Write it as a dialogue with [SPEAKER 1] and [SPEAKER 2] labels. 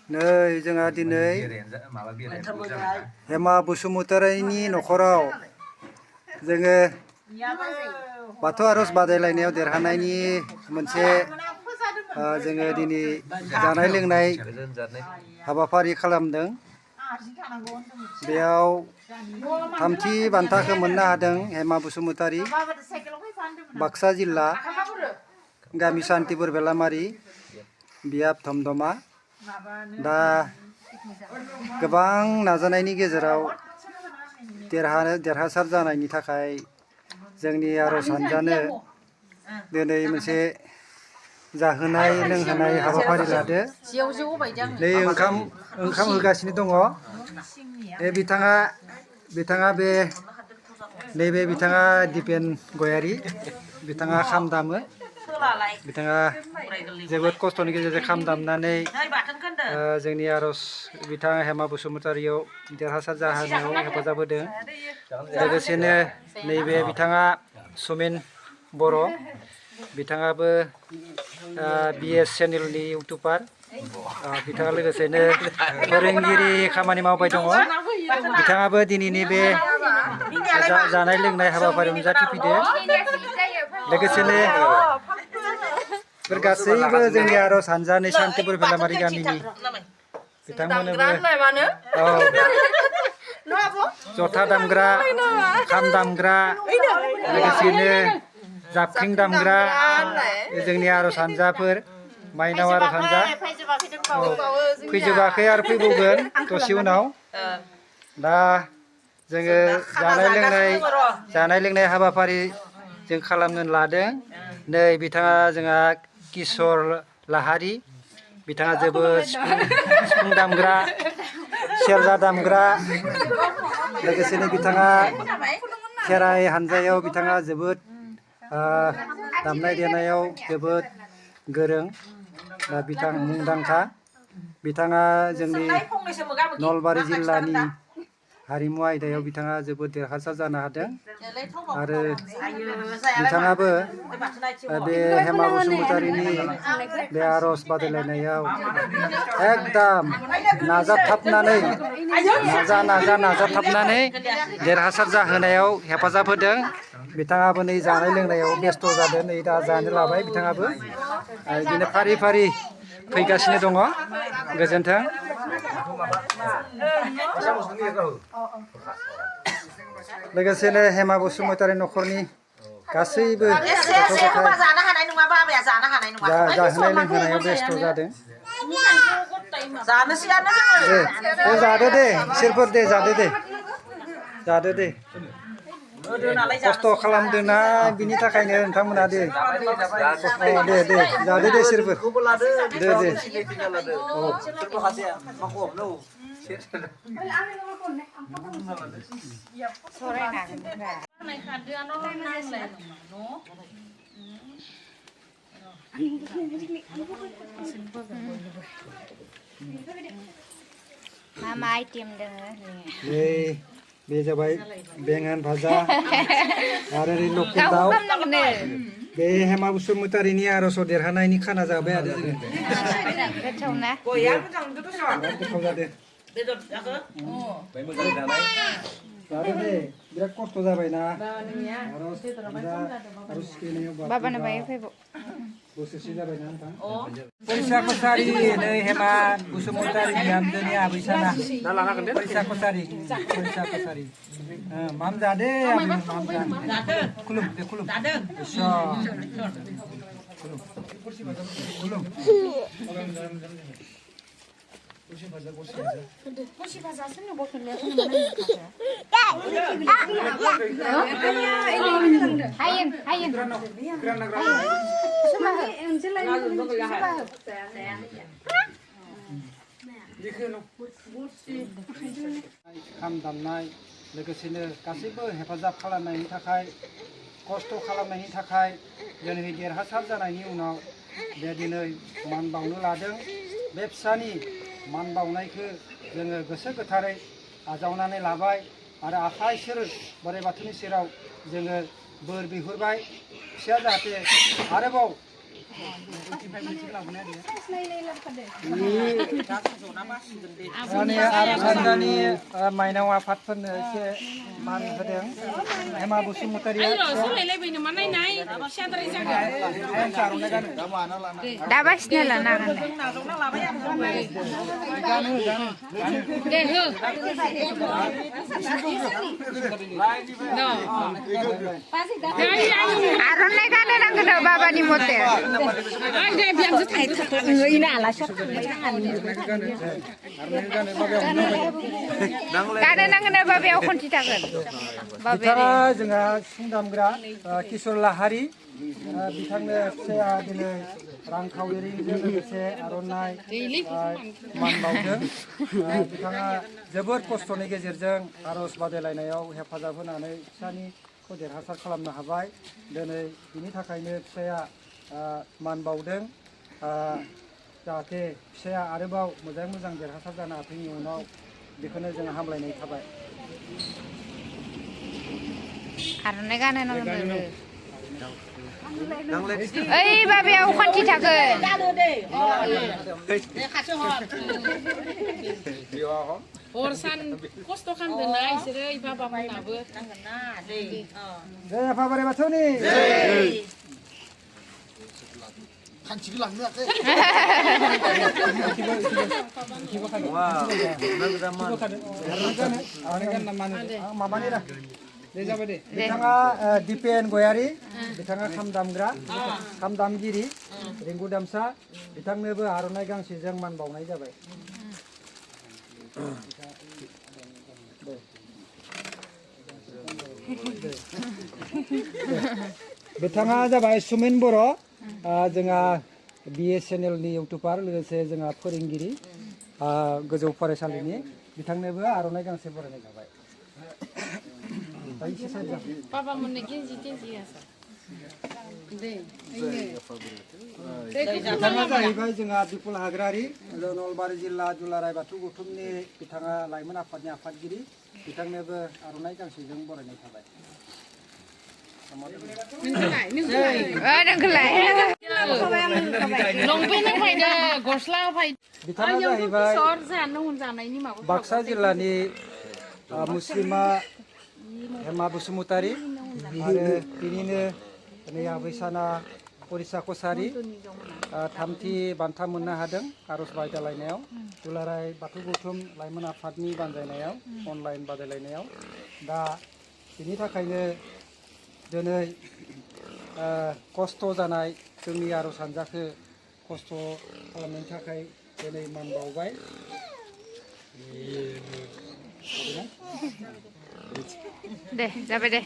[SPEAKER 1] नै जोंहा दिनै हेमा बसुमतारीनि न'खराव जोङो बाथौ आर'ज बादायलायनायाव देरहानायनि मोनसे जोङो दिनै जानाय लोंनाय हाबाफारि खालामदों। बेयाव थामथि बान्थाखौ मोननो हादों हेमा बसुमतारी, बाक्सा जिल्ला, गामि सान्तिपुर बेलामारि, बियाब धमधमा। दा गोबां नाजानायनि गेजेराव देरहासार जानायनि थाखाय जोंनि आर'ज हान्जानो दिनै मोनसे जाहोनाय लोंहोनाय हाबाफारि लादो। नै ओंखाम होगासिनो दङ। नैबे बिथाङा दिपेन गयारी, बिथाङा खाम दामो। बिथाङा जोबोद खस्थ'नि गेजेरजों खाम दामनानै जोंनि आर'ज बिथाङा हेमा बसुमतारीयाव देरहासार जाहोनायाव हेफाजाब होदों। लोगोसेनो नैबे बिथाङा सुमिन बर', बिथाङाबो BS चेनेलनि इउटुबार। बिथाङा लोगोसेनो फोरोंगिरि खामानि मावबाय दङ। बिथाङाबो दिनैनि बे जानाय लोंनाय हाबाफारियाव नुजाथिफैदो। लोगोसेनो बेफोर गासैबो जोंनि आर'ज हान्जानि सान्तिपुर बेलामारि गामिनि बिथांमोननोबो जथा दामग्रा, खाम दामग्रा, लोगोसेनो जाबख्रिं दामग्रा जोंनि आर'ज हान्जाफोर, माइनाव आर'ज हान्जा फैजोबाखै आरो फैबावगोन दसे उनाव। दा जोङो जानाय लोंनाय हाबाफारि जों खालामनो लादों। नै बिथाङा जोंहा किशर लाहारी, बिथाङा जोबोद सिफुं दामग्रा, सेरजा दामग्रा। लोगोसेनो बिथाङा खेराइ हान्जायाव बिथाङा जोबोद दामनाय देनायाव जोबोद गोरों, बिथां मुंदांखा। बिथाङा जोंनि नलबारि जिल्लानि हारिमु आयदायाव बिथाङा जोबोद देरहासार जानो हादों। आरो बिथाङाबो बे हेमा बसुमतारीनि बे आर'ज बादायलायनायाव एकदम नाजाथाबनानै देरहासार जाहोनायाव हेफाजाब होदों। बिथाङाबो नै जानाय लोंनायाव बेस्थ' जादों, नै दा जानो लाबाय बिथाङाबो। बिदिनो फारि फारि फैगासिनो दङ। गोजोन्थों। लोगोसेनो हेमा बसुमतारी न'खरनि गासैबो जाहोनाय लोंहोनायाव बेस्थ' जादों। जादो दे इसोरफोर दे, जादो दे। खस्थ' खालामदोंना बिनि थाखायनो नोंथांमोना दे जादो दे इसोरफोर दे।
[SPEAKER 2] मा आइटेम दोङो?
[SPEAKER 1] बे जाबाय बेंगन भाजा आरो लकेल दाउ। बे हेमा बसुमतारीनि आर'जआव देरहानायनि खाना जाबाय आरो जोङो।
[SPEAKER 2] गोथाव ना?
[SPEAKER 1] गोथाव जादों। जादो दे, बिराद खस्थ' जाबायना
[SPEAKER 2] बाबानो बायो फैबाव।
[SPEAKER 1] बोसोरसे जाबायना नोंथां। फैसा कसारि नै हेमा बसुमतारी बिहामजोनि आबैसाना फैसा कसारि। माम जादे खुलुम दे खुलुम। खाम दामनाय लोगोसेनो गासैबो हेफाजाब खालामनायनि थाखाय, खस्थ' खालामनायनि थाखाय दिनै देरहासार जानायनि उनाव बे दिनै मान बावनो लादों। बे फिसानि मान बावनायखौ जोङो गोसो गोथारै आजावनानै लाबाय आरो आफा इसोर बोराइ बाथौनि सेराव जोङो बोर बिहरबाय। फिसाया जाहाथे आरोबाव Ani Arusandani Mainaw Afatfोरनो एसे मान होदों हेमा बसुमतारिया
[SPEAKER 2] दा बासिना लाना आर'नाइ गानो नांगोन बाबानि मथे गानो नांगोन बाबायाव खनथि थागोन
[SPEAKER 1] बिथाङा जोंहा सिफुं दामग्रा किशोर लाहारि बिथांनो फिसाया दिनै रांखावरिजों लोगोसे आर'नाइ मान बावदों बिथाङा जोबोद खस्थ'नि गेजेरजों आर'ज बादायलायनायाव हेफाजाब होनानै फिसानिखौ देरहासार खालामनो हाबाय दिनै बिनि थाखायनो फिसाया मान बावदों जाहाथे फिसाया आरोबाव मोजां देरहासार जानो हाथों इयुनाव बेखौनो जों हामलायनाय थाबाय
[SPEAKER 2] आर'नाइ गानो नांगोन ओइ बाबायाव खनथि थागोन
[SPEAKER 3] हरसान खस्थ' खालामदोंना इसोरो बाबा मोनाबो
[SPEAKER 1] जय आफा बोराइ बाथौनि
[SPEAKER 4] 간직을 낚는데.
[SPEAKER 1] बिथाङा दिपेन गयारि बिथाङा खाम दामग्रा खाम दामगिरि रिंगु दामसा बिथांनोबो आर'नाइ गांसेजों मान बावनाय जाबाय बिथाङा जाबाय सुमेन बर' जोंहा BS चेनेलनि इउटुबार लोगोसे जोंहा फोरोंगिरि गोजौ फरायसालिनि बिथांनोबो आर'नाइ गांसे बरायनाय जाबाय
[SPEAKER 3] बाबा मोननो गिन्जि
[SPEAKER 1] बिथाङा जाहैबाय जोंहा बिपुल हाग्रारि नलबारि जिल्ला दुलाराय बाथौ गौथुमनि बिथाङा लाइमोन आफादनि आफादगिरि बिथांनोबो आर'नाइ गांसेजों बरायनाय थाबाय बिथाङा जाहैबाय बाक्सा जिल्लानि मुस्लिमा हेमा बसुमतारि आरो बिनिनो नै आबैसाना परिसा कसारि थामथि बान्था मोननो हादों आर'ज बादायलायनायाव दुलाराय बाथौ गौथुम लाइमोन आफादनि बानजायनायाव अनलाइन बादायलायनायाव दा बिनि थाखायनो दिनै खस्थ' जानाय जोंनि आर'ज हान्जाखौ खस्थ' खालामनायनि थाखाय दिनै मान बावबाय
[SPEAKER 2] दे जाबाय दे